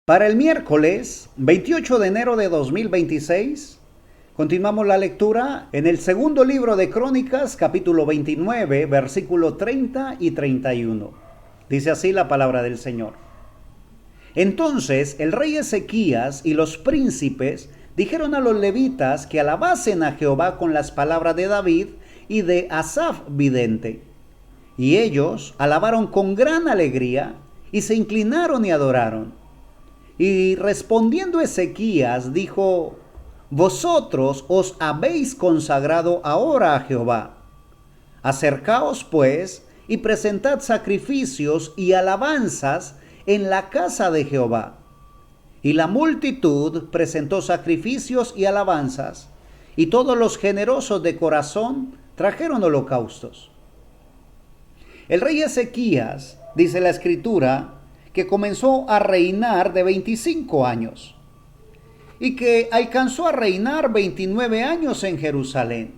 Para el miércoles 28 de enero de 2026, continuamos la lectura en el segundo libro de Crónicas, capítulo 29, versículo 30 y 31. Dice así la palabra del Señor. Entonces el rey Ezequías y los príncipes dijeron a los levitas que alabasen a Jehová con las palabras de David y de Asaf vidente. Y ellos alabaron con gran alegría y se inclinaron y adoraron. Y respondiendo Ezequías dijo: Vosotros os habéis consagrado ahora a Jehová. Acercaos pues y presentad sacrificios y alabanzas en la casa de Jehová. Y la multitud presentó sacrificios y alabanzas, y todos los generosos de corazón trajeron holocaustos. El rey Ezequías, dice la Escritura, que comenzó a reinar de 25 años y que alcanzó a reinar 29 años en Jerusalén.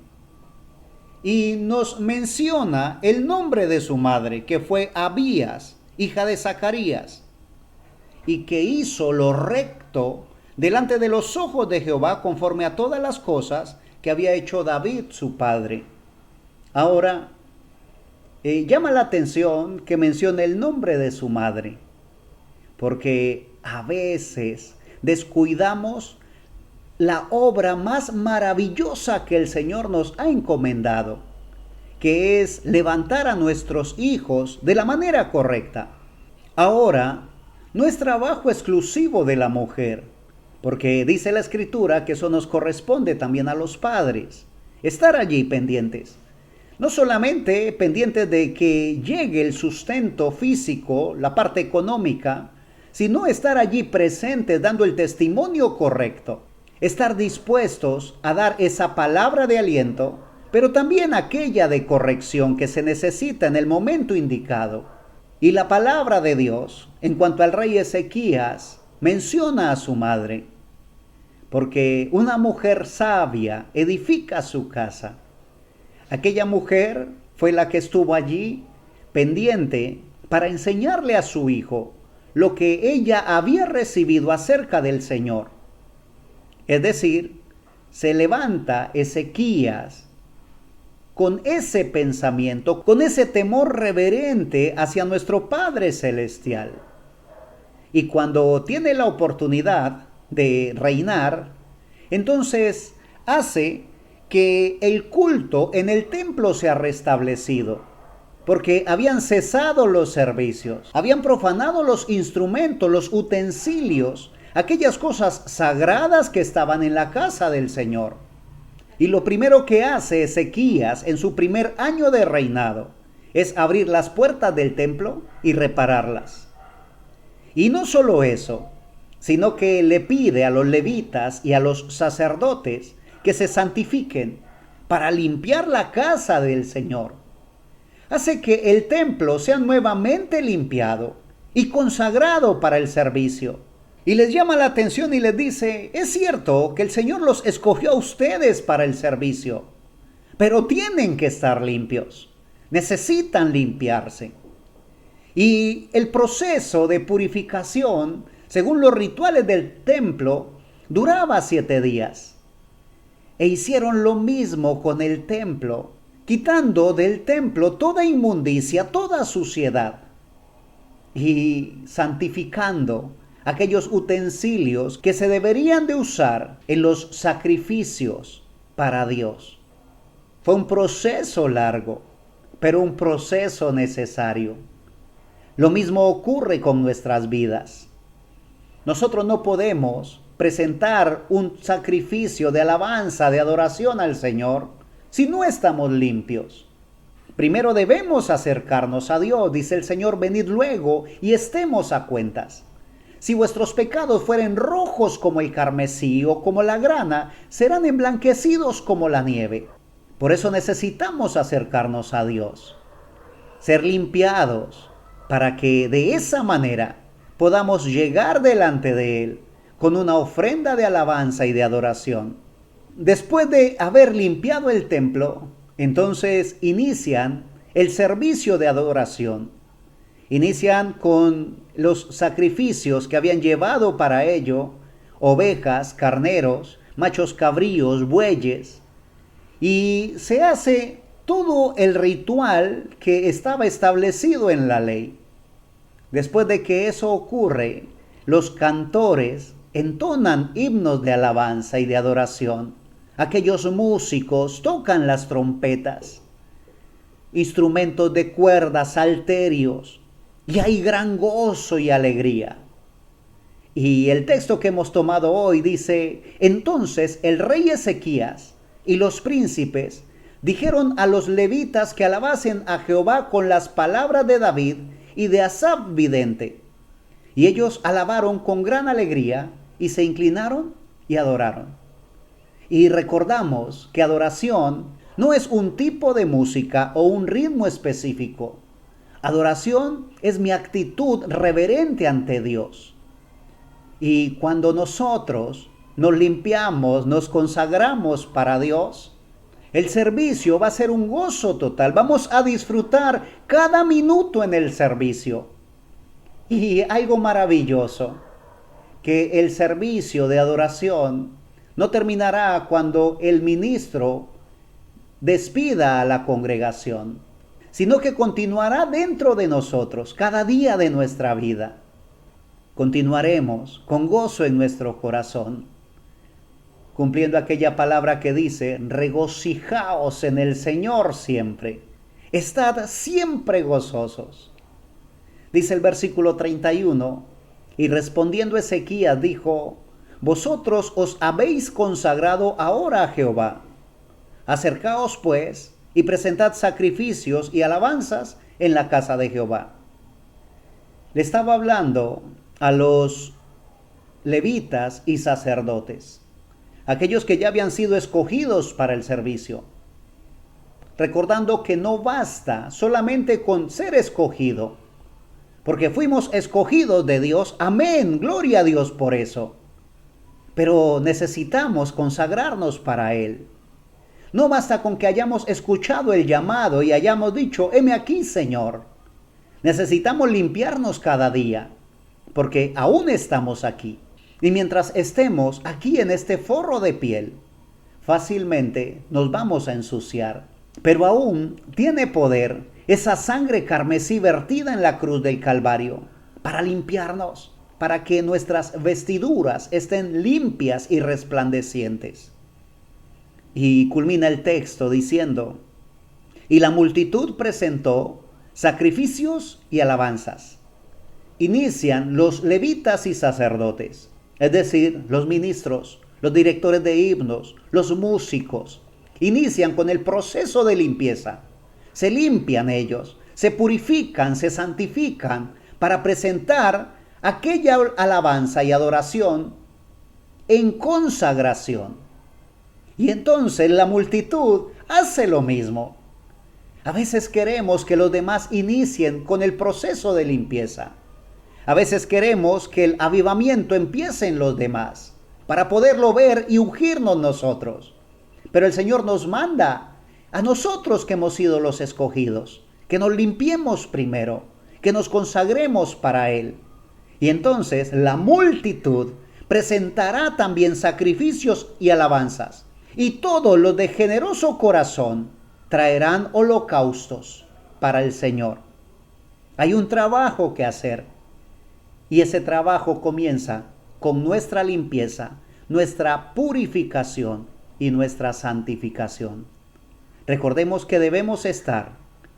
Y nos menciona el nombre de su madre, que fue Abías, hija de Zacarías, y que hizo lo recto delante de los ojos de Jehová conforme a todas las cosas que había hecho David su padre. Ahora, llama la atención que mencione el nombre de su madre, porque a veces descuidamos la obra más maravillosa que el Señor nos ha encomendado, que es levantar a nuestros hijos de la manera correcta. Ahora, no es trabajo exclusivo de la mujer, porque dice la Escritura que eso nos corresponde también a los padres, estar allí pendientes. No solamente pendientes de que llegue el sustento físico, la parte económica, sino estar allí presentes dando el testimonio correcto. Estar dispuestos a dar esa palabra de aliento, pero también aquella de corrección que se necesita en el momento indicado. Y la palabra de Dios, en cuanto al rey Ezequías, menciona a su madre, porque una mujer sabia edifica su casa. Aquella mujer fue la que estuvo allí pendiente para enseñarle a su hijo lo que ella había recibido acerca del Señor. Es decir, se levanta Ezequías con ese pensamiento, con ese temor reverente hacia nuestro Padre Celestial. Y cuando tiene la oportunidad de reinar, entonces hace que el culto en el templo sea restablecido, porque habían cesado los servicios, habían profanado los instrumentos, los utensilios, aquellas cosas sagradas que estaban en la casa del Señor. Y lo primero que hace Ezequías en su primer año de reinado es abrir las puertas del templo y repararlas. Y no solo eso, sino que le pide a los levitas y a los sacerdotes que se santifiquen para limpiar la casa del Señor. Hace que el templo sea nuevamente limpiado y consagrado para el servicio. Y les llama la atención y les dice: es cierto que el Señor los escogió a ustedes para el servicio, pero tienen que estar limpios, necesitan limpiarse. Y el proceso de purificación, según los rituales del templo, duraba 7 días. E hicieron lo mismo con el templo, quitando del templo toda inmundicia, toda suciedad, y santificando aquellos utensilios que se deberían de usar en los sacrificios para Dios. Fue un proceso largo, pero un proceso necesario. Lo mismo ocurre con nuestras vidas. Nosotros no podemos presentar un sacrificio de alabanza, de adoración al Señor, si no estamos limpios. Primero debemos acercarnos a Dios, dice el Señor: venid luego y estemos a cuentas. Si vuestros pecados fueren rojos como el carmesí o como la grana, serán emblanquecidos como la nieve. Por eso necesitamos acercarnos a Dios, ser limpiados, para que de esa manera podamos llegar delante de Él con una ofrenda de alabanza y de adoración. Después de haber limpiado el templo, entonces inician el servicio de adoración. Inician con los sacrificios que habían llevado para ello ovejas, carneros, machos cabríos, bueyes, y se hace todo el ritual que estaba establecido en la ley. Después de que eso ocurre, los cantores entonan himnos de alabanza y de adoración. Aquellos músicos tocan las trompetas, instrumentos de cuerda, salterios, y hay gran gozo y alegría. Y el texto que hemos tomado hoy dice: entonces el rey Ezequías y los príncipes dijeron a los levitas que alabasen a Jehová con las palabras de David y de Asaf vidente. Y ellos alabaron con gran alegría y se inclinaron y adoraron. Y recordamos que adoración no es un tipo de música o un ritmo específico. Adoración es mi actitud reverente ante Dios. Y cuando nosotros nos limpiamos, nos consagramos para Dios, el servicio va a ser un gozo total. Vamos a disfrutar cada minuto en el servicio. Y algo maravilloso, que el servicio de adoración no terminará cuando el ministro despida a la congregación, sino que continuará dentro de nosotros cada día de nuestra vida. Continuaremos con gozo en nuestro corazón, cumpliendo aquella palabra que dice: regocijaos en el Señor siempre, estad siempre gozosos. Dice el versículo 31, y respondiendo Ezequías dijo: vosotros os habéis consagrado ahora a Jehová. Acercaos pues y presentad sacrificios y alabanzas en la casa de Jehová. Le estaba hablando a los levitas y sacerdotes, aquellos que ya habían sido escogidos para el servicio, recordando que no basta solamente con ser escogido, porque fuimos escogidos de Dios, amén, gloria a Dios por eso, pero necesitamos consagrarnos para Él. No basta con que hayamos escuchado el llamado y hayamos dicho: heme aquí, Señor. Necesitamos limpiarnos cada día, porque aún estamos aquí. Y mientras estemos aquí en este forro de piel, fácilmente nos vamos a ensuciar. Pero aún tiene poder esa sangre carmesí vertida en la cruz del Calvario para limpiarnos, para que nuestras vestiduras estén limpias y resplandecientes. Y culmina el texto diciendo: y la multitud presentó sacrificios y alabanzas. Inician los levitas y sacerdotes, es decir, los ministros, los directores de himnos, los músicos. Inician con el proceso de limpieza. Se limpian ellos, se purifican, se santifican para presentar aquella alabanza y adoración en consagración. Y entonces la multitud hace lo mismo. A veces queremos que los demás inicien con el proceso de limpieza. A veces queremos que el avivamiento empiece en los demás para poderlo ver y ungirnos nosotros. Pero el Señor nos manda a nosotros, que hemos sido los escogidos, que nos limpiemos primero, que nos consagremos para Él. Y entonces la multitud presentará también sacrificios y alabanzas. Y todos los de generoso corazón traerán holocaustos para el Señor. Hay un trabajo que hacer. Y ese trabajo comienza con nuestra limpieza, nuestra purificación y nuestra santificación. Recordemos que debemos estar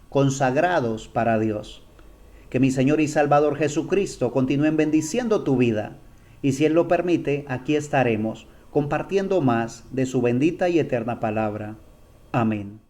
consagrados para Dios. Que mi Señor y Salvador Jesucristo continúen bendiciendo tu vida. Y si Él lo permite, aquí estaremos compartiendo más de su bendita y eterna palabra. Amén.